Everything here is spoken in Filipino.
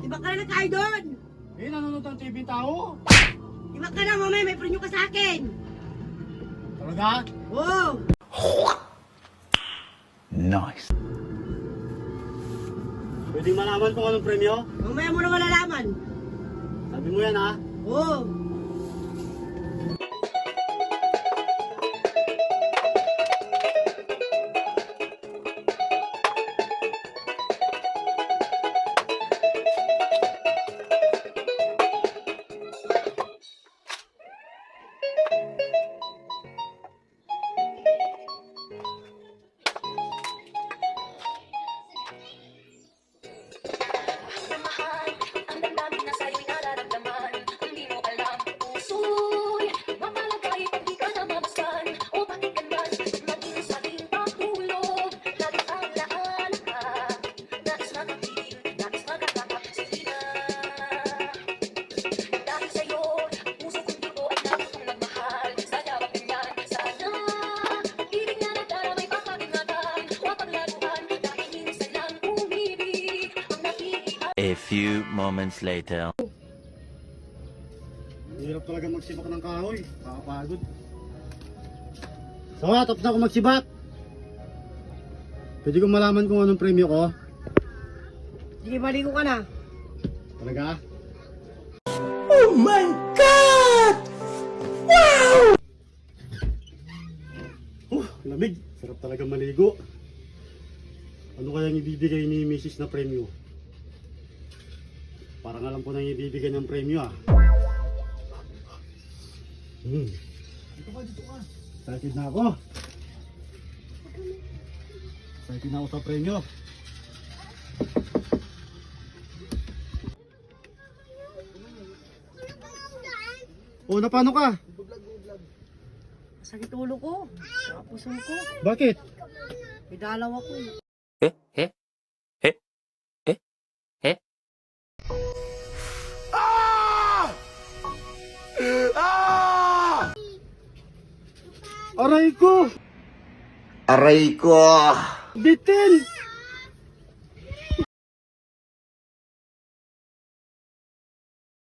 Ibak ka na ng tayo doon! Eh, nanonood ng TV tao. Ibak ka na, mamaya may premyo ka sa akin! Talaga? Oo! Nice. Pwedeng malaman kung anong premyo? Mamaya mo na malalaman! Sabi mo yan ha? Oo! A few moments later. Hirap talaga magsibak ng kahoy. Nakakapagod. So, tapos na ako magsibak. Pwede kong malaman kung anong premyo ko? Sige, maligo ka na! Talaga? Oh my God! Lamig. Sarap talaga maligo. Ano kayang ibibigay ni Mrs. na premyo? Parang alam ko na yung ibibigay ng premyo ah. Dito ka. Excited na ako. Excited na ako sa premyo. Oh, napano ka? Sakit ulo ko! Sa puso ko! Bakit? May dalaw ako! Aray ko! Aray ko! Bitin!